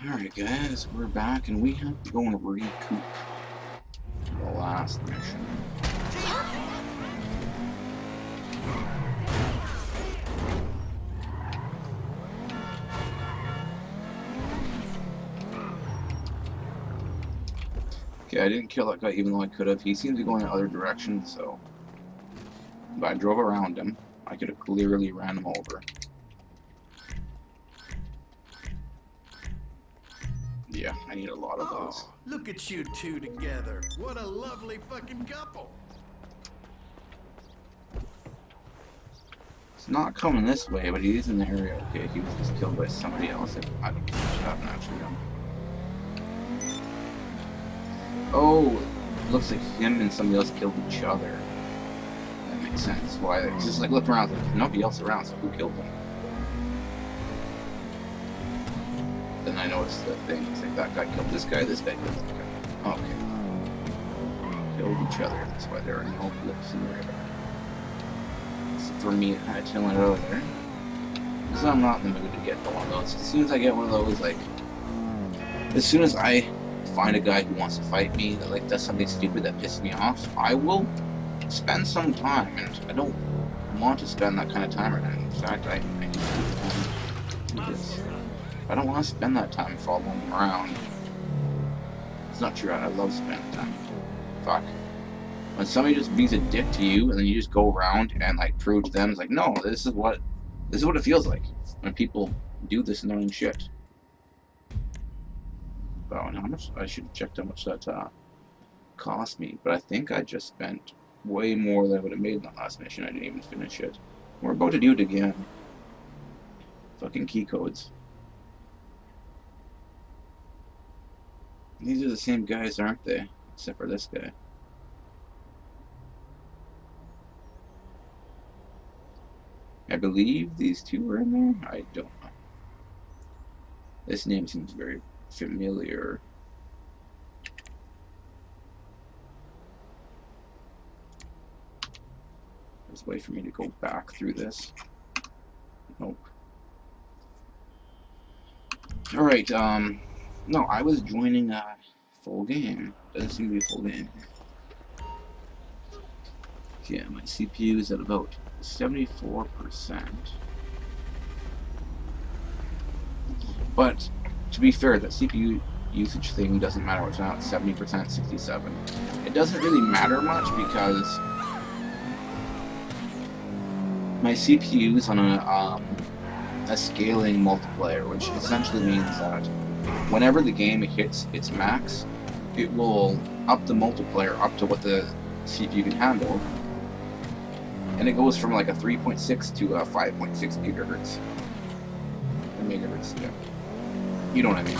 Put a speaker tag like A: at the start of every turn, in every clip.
A: Alright guys, we're back and we have to go and recoup the last mission. Okay, I didn't kill that guy even though I could have. He seems to be going in other directions, so... But I drove around him. I could have clearly ran him over. Yeah, I need a lot of those.
B: Oh, look at you two together. What a lovely fucking couple.
A: It's not coming this way, but he is in the area. Okay, he was just killed by somebody else. I don't know what happened actually. Oh, looks like him and somebody else killed each other. That makes sense. Why? It's just like look around. There's nobody else around, so who killed them? Then I noticed the thing. It's like that guy killed this guy killed that guy. Okay. Killed each other. That's why there are no blips in the radar. So for me, I chilling it over there. Because I'm not in the mood to get one of those. As soon as I get one of those, like, as soon as I find a guy who wants to fight me that like does something stupid that pisses me off, I will spend some time, and I don't want to spend that kind of time right now. In fact, I need to do this. I don't want to spend that time following him around. It's not true. I love spending time. Fuck. When somebody just beats a dick to you, and then you just go around and like prove to them, it's like, no, this is what it feels like when people do this annoying shit. Oh, and how much? I should have checked how much that cost me, but I think I just spent way more than I would have made in the last mission. I didn't even finish it. We're about to do it again. Fucking key codes. These are the same guys, aren't they? Except for this guy. I believe these two were in there? I don't know. This name seems very familiar. There's a way for me to go back through this. Nope. Alright, no, I was joining a full game. Doesn't seem to be a full game. Yeah, my CPU is at about 74%. But, to be fair, that CPU usage thing doesn't matter. It's not 70%, 67%. It doesn't really matter much because my CPU is on a scaling multiplier, which essentially means that whenever the game hits its max, it will up the multiplier up to what the CPU can handle, and it goes from like a 3.6 to a 5.6 gigahertz. Or megahertz, yeah. You know what I mean.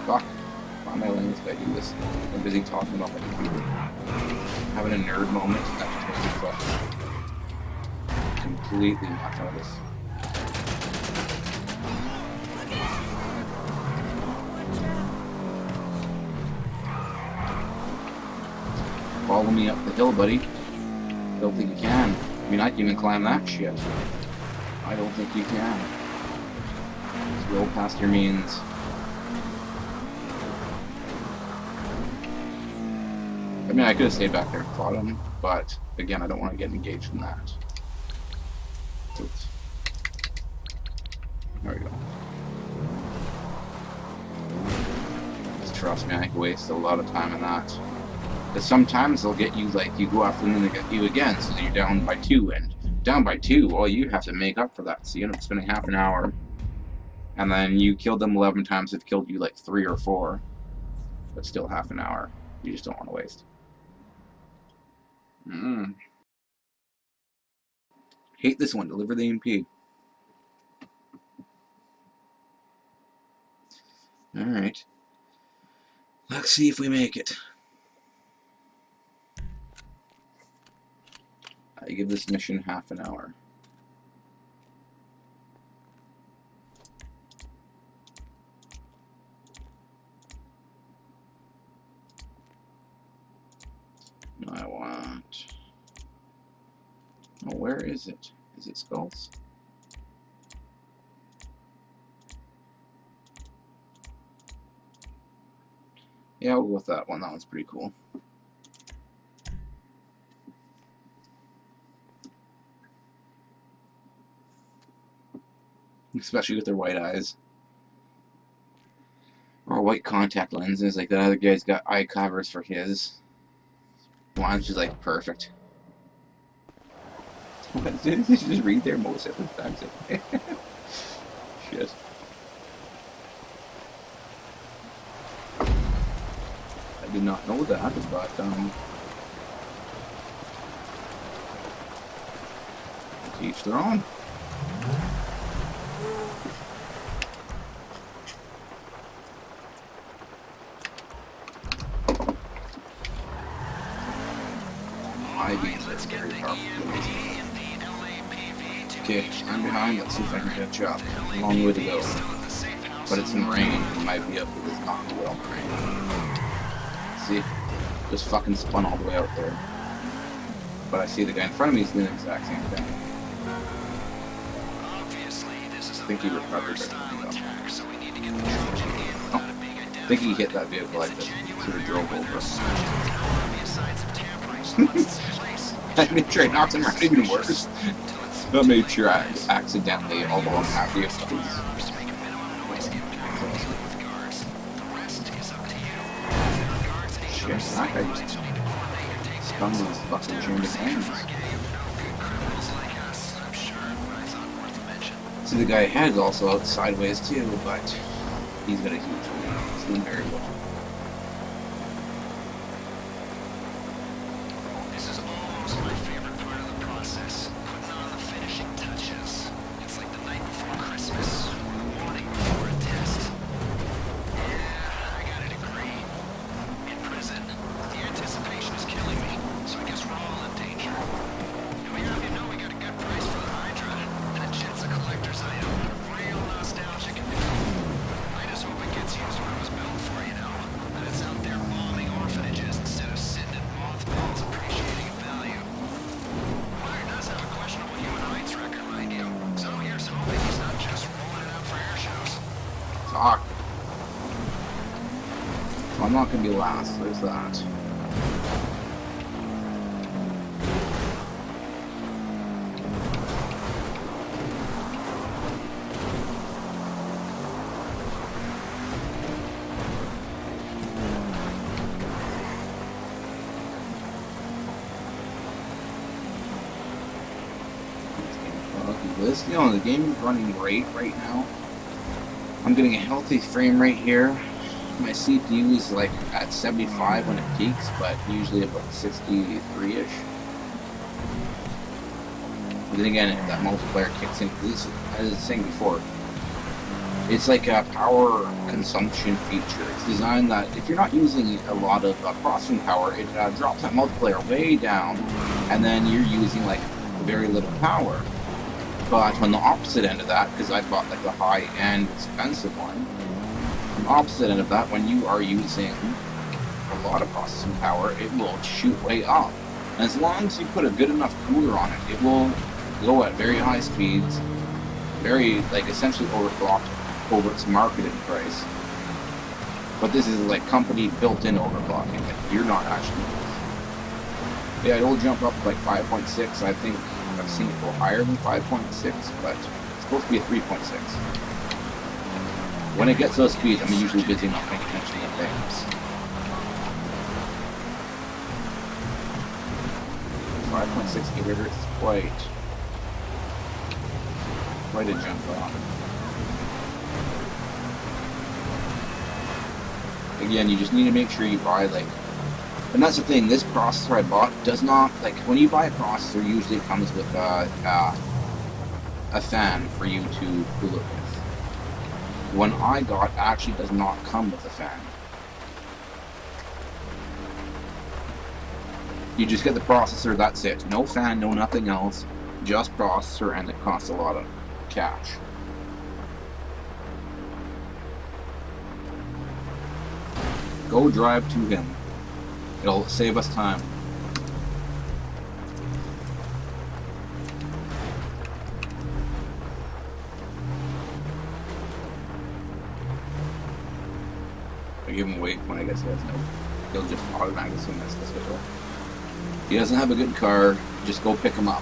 A: Fuck. Why am I letting this guy do this? I'm busy talking about my computer. Having a nerd moment. That just makes me fuck. Completely knocked out of this. Follow me up the hill, buddy. I don't think you can. I mean, I can even climb that shit. I don't think you can. Just roll past your means. I mean, I could have stayed back there and fought him, but again, I don't want to get engaged in that. Oops. There we go. Just trust me, I can waste a lot of time in that. Because sometimes they'll get you, like, you go after them and they get you again, so you're down by 2, and down by 2, well, you have to make up for that, so you end up spending half an hour, and then you killed them 11 times, they've killed you, like, 3 or 4, but still half an hour. You just don't want to waste. Hate this one. Deliver the MP. Alright. Let's see if we make it. I give this mission half an hour. No, I want... Oh, where is it? Is it skulls? Yeah, we'll go with that one. That one's pretty cool. Especially with their white eyes. Or white contact lenses. Like that other guy's got eye covers for his. Mine's just like perfect. Did you just read there most of the time? Shit. I did not know that, but to each their own. Okay, I'm behind. Let's see if I can catch up. A long way to go. But it's in rain. It might be up with this not well in rain. See? Just fucking spun all the way out there. But I see the guy in front of me is doing the exact same thing. I think he recovered it. Oh, I think he hit that vehicle like this. Sort of drove over. That made sure I knocked him around even worse. That made sure I accidentally, although I'm happy if that shit, that guy just spun his fucking chain of hands. See, the guy ahead is also out sideways too, but he's got a huge one. He's doing very well. Fuck. Well, I'm not gonna be last, there's that. This, you know, the game is running great right now. I'm getting a healthy frame rate here. My CPU is like at 75 when it peaks, but usually about 63-ish. But then again, if that multiplayer kicks in, this, as I was saying before, it's like a power consumption feature. It's designed that if you're not using a lot of processing power, it drops that multiplayer way down, and then you're using like very little power. But on the opposite end of that, because I bought like the high-end expensive one, on the opposite end of that, when you are using a lot of processing power, it will shoot way up. And as long as you put a good enough cooler on it, it will go at very high speeds, very, like, essentially overclocked over its marketed price. But this is like company built-in overclocking. Like, you're not actually. Yeah, it'll jump up to like 5.6. I think I've seen it go higher than 5.6, but it's supposed to be a 3.6. When it gets those speeds, I'm usually busy not paying attention to things. 5.6 gigahertz is quite a jump off. Again, you just need to make sure you buy like. And that's the thing, this processor I bought does not, like, when you buy a processor, usually it comes with a fan for you to cool it with. One I got actually does not come with a fan. You just get the processor, that's it. No fan, no nothing else, just processor, and it costs a lot of cash. Go drive to him. It'll save us time. I give him a waypoint, I guess he has no. He'll just automatically swing this way. If he doesn't have a good car, just go pick him up.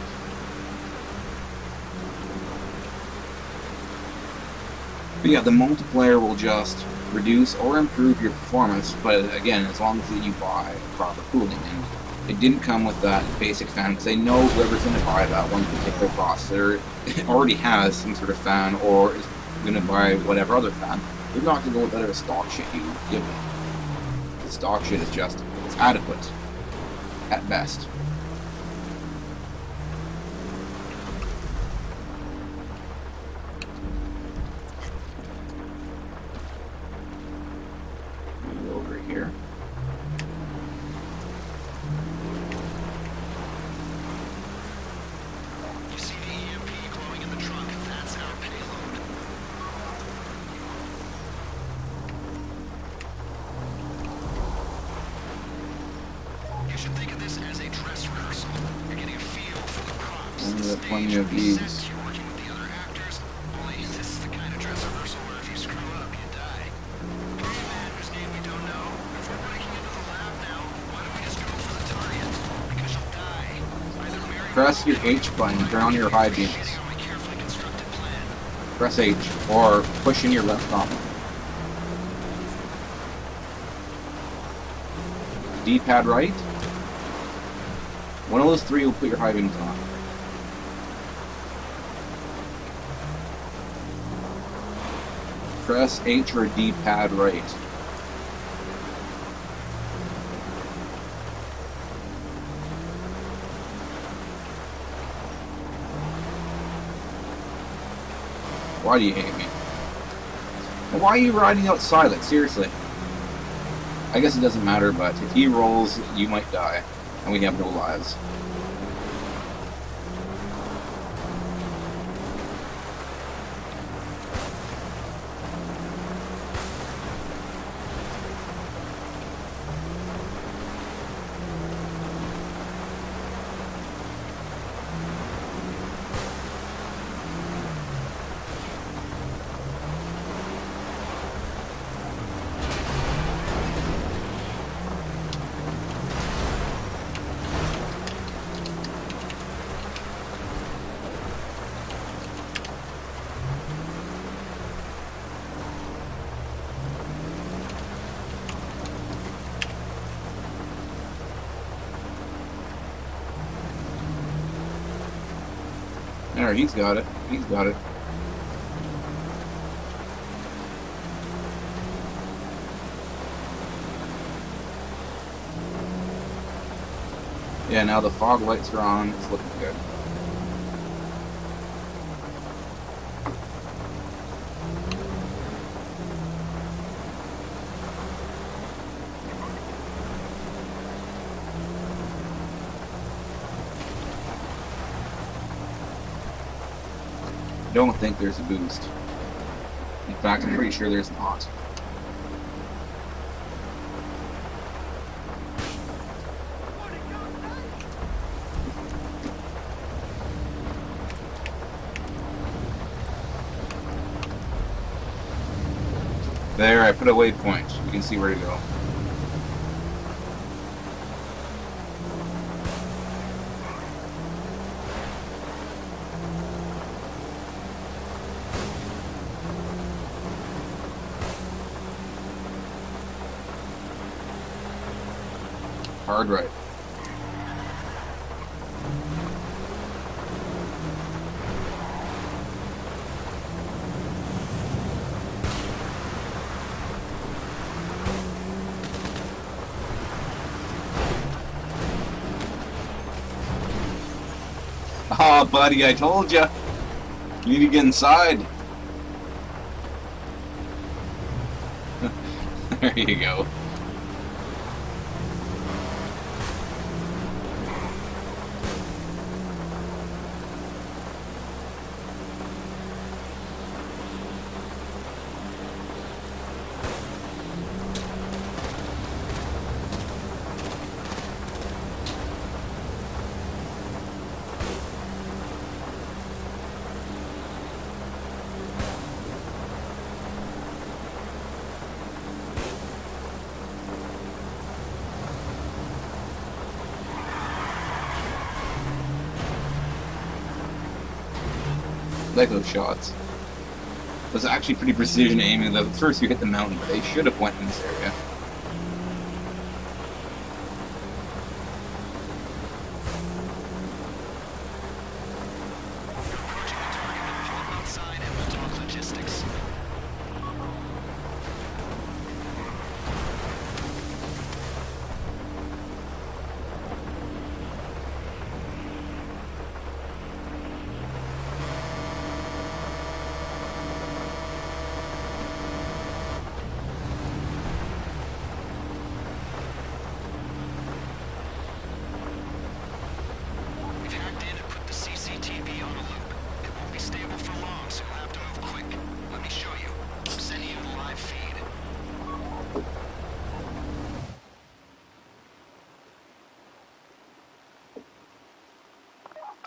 A: But yeah, the multiplayer will just reduce or improve your performance, but again, as long as you buy proper cooling. And it didn't come with that basic fan, because they know whoever's going to buy that one particular processor already has some sort of fan, or is going to buy whatever other fan. They're not going to go with whatever stock shit you give them. The stock shit is just, it's adequate, at best. Over here.
B: You see the EMP glowing in the trunk? That's our payload. You should think of this as a dress rehearsal. You're getting a feel for the props.
A: Only
B: The
A: got plenty
B: stage,
A: of
B: the
A: these.
B: sets, you're working with the other actors. Only this is the kind of dress rehearsal where if you screw up, you die. Hey man, whose name we don't know. If we're breaking into the lab now, why don't we just go for the target? Because you'll die. Either marry
A: Press your H button, turn on your high beams.
B: on my carefully constructed plan.
A: Press H, or push in your left thumb. D-pad right. One of those three will put your high beams on. Press H or D-pad right. Why do you hate me? And why are you riding outside? Like, seriously. I guess it doesn't matter, but if he rolls, you might die. And we have no lives. There, he's got it. He's got it. Yeah, now the fog lights are on. It's looking good. I don't think there's a boost. In fact, I'm pretty sure there's not. There, I put a waypoint. You can see where to go. Hard right. Oh, buddy, I told ya. You need to get inside. There you go. like those shots. It was actually pretty precision aiming. The first you hit the mountain, but they should have went in this area.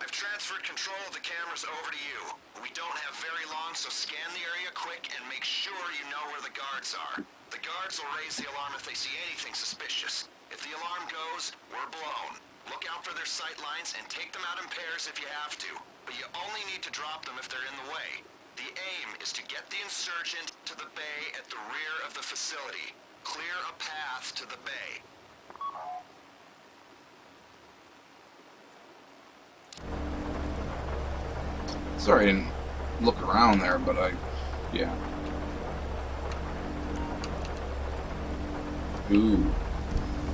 B: Transferred control of the cameras over to you. We don't have very long, so scan the area quick and make sure you know where the guards are. The guards will raise the alarm if they see anything suspicious. If the alarm goes, we're blown. Look out for their sight lines and take them out in pairs if you have to, but you only need to drop them if they're in the way. The aim is to get the insurgent to the bay at the rear of the facility. Clear a path to the bay.
A: Sorry I didn't look around there, but yeah. Ooh,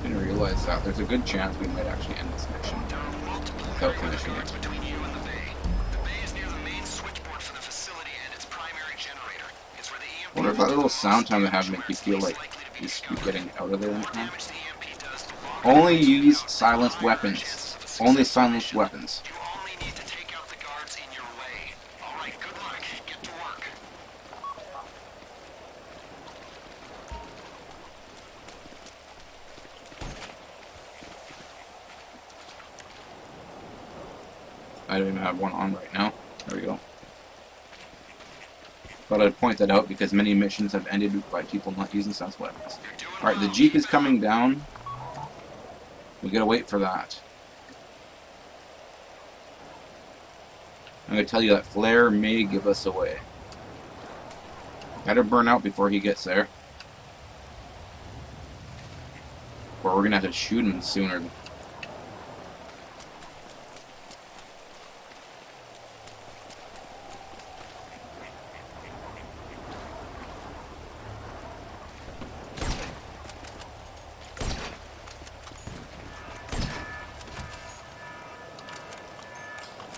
A: didn't realize that. There's a good chance we might actually end this mission without finishing it. I wonder if that little sound time they have make you feel like you should be getting out of there in time. Only use silenced weapons. Only silenced weapons. I don't even have one on right now. There we go. But I'd point that out because many missions have ended by people not using silenced weapons. Alright, the Jeep is coming down. We gotta wait for that. I'm gonna tell you that flare may give us away. Gotta burn out before he gets there. Or we're gonna have to shoot him sooner.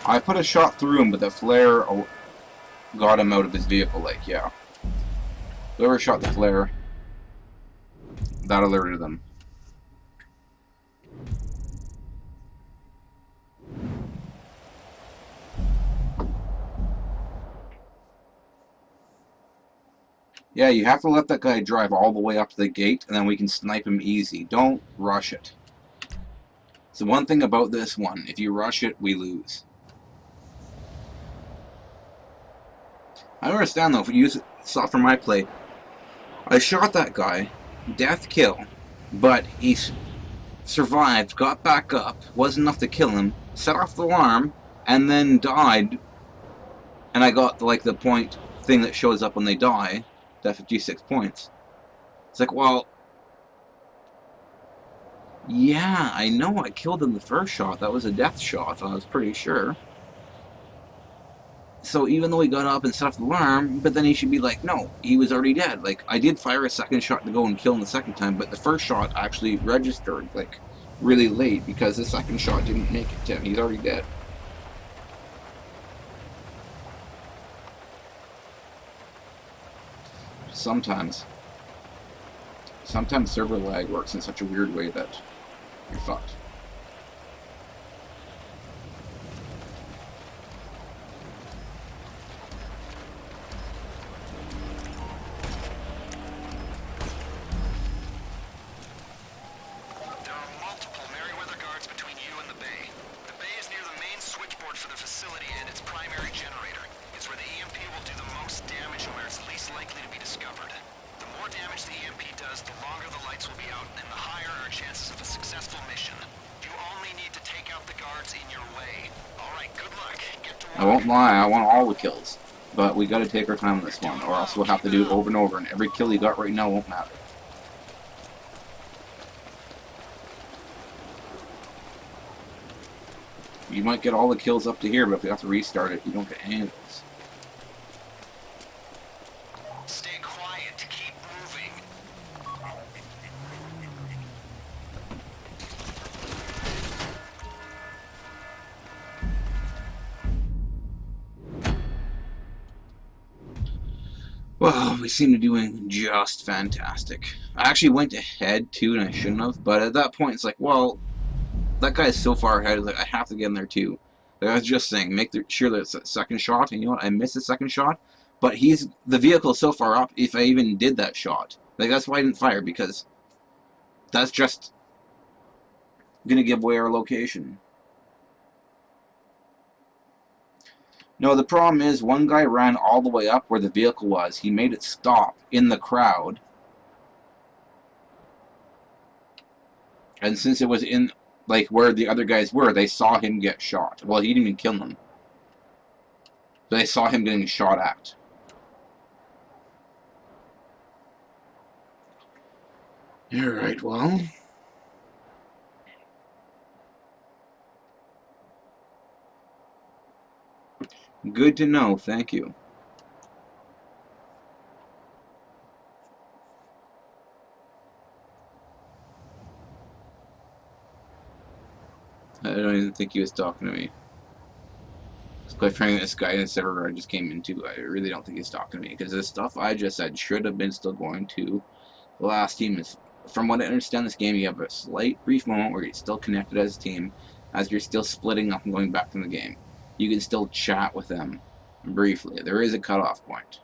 A: I put a shot through him, but the flare got him out of his vehicle, like, yeah. Whoever shot the flare, that alerted them. Yeah, you have to let that guy drive all the way up to the gate, and then we can snipe him easy. Don't rush it. So one thing about this one, if you rush it, we lose. I understand though, if you saw from my play, I shot that guy, death kill, but he survived, got back up, wasn't enough to kill him, set off the alarm, and then died, and I got like the point thing that shows up when they die, that 56 points. It's like, well, yeah, I know I killed him the first shot, that was a death shot, I was pretty sure. So even though he got up and set off the alarm, but then he should be like, no, he was already dead. Like, I did fire a second shot to go and kill him the second time, but the first shot actually registered, like, really late, because the second shot didn't make it to him. He's already dead. Sometimes server lag works in such a weird way that you're fucked.
B: The longer the lights will be out, and the higher our chances of a successful mission. You only need to take take out the guards in your way. Alright, good luck. Get to work.
A: I won't lie, I want all the kills. But we gotta take our time on this one, or else we'll have to do it over and over, and every kill you got right now won't matter. You might get all the kills up to here, but if we have to restart it, you don't get any of those.
B: Stay quiet. Keep moving.
A: Well, we seem to be doing just fantastic. I actually went ahead too, and I shouldn't have, but at that point, it's like, well, that guy's so far ahead, like, I have to get in there too. Like I was just saying, make sure that it's a second shot, and you know what, I missed the second shot, but the vehicle is so far up, if I even did that shot. Like, that's why I didn't fire, because that's just gonna give away our location. No, the problem is, one guy ran all the way up where the vehicle was. He made it stop in the crowd. And since it was in, like, where the other guys were, they saw him get shot. Well, he didn't even kill them. They saw him getting shot at. Alright, well... Good to know, thank you. I don't even think he was talking to me. Quite frankly, this guy in the server I just came into, I really don't think he's talking to me, because the stuff I just said should have been still going to the last team. Is, from what I understand this game, you have a slight brief moment where you're still connected as a team, as you're still splitting up and going back to the game. You can still chat with them briefly. There is a cutoff point.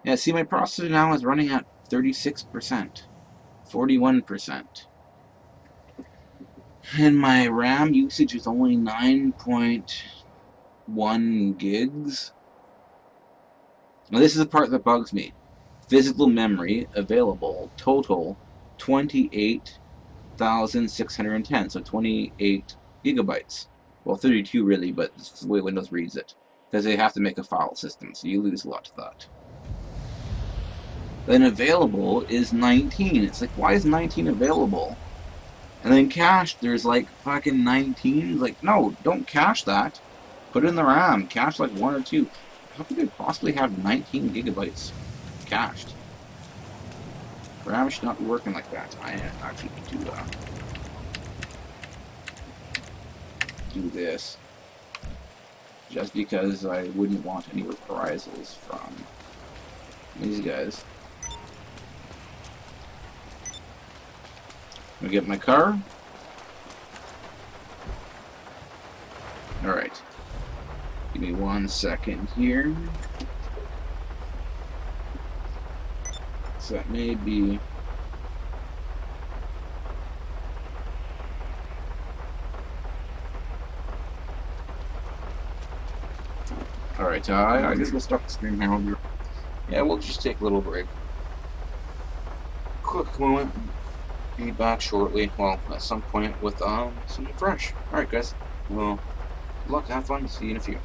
A: Yeah, see, my processor now is running at 36%, 41%. And my RAM usage is only 9.1 gigs. Now this is the part that bugs me. Physical memory available, total 28,610, so 28 gigabytes. Well, 32 really, but this is the way Windows reads it. Because they have to make a file system, so you lose a lot to that. Then available is 19. It's like, why is 19 available? And then cached, there's like fucking 19. Like, no, don't cache that. Put it in the RAM. Cache like 1 or 2. How could they possibly have 19 gigabytes cached? RAM should not be working like that. I actually need to do this. Just because I wouldn't want any reprisals from these guys. I'm gonna get my car. Alright. Give me 1 second here. So that may be... Alright, I guess we'll start the stream here. Yeah, we'll just take a little break. Quick moment. Be back shortly, well, at some point with something fresh. Alright guys, well, good luck, have fun, see you in a few.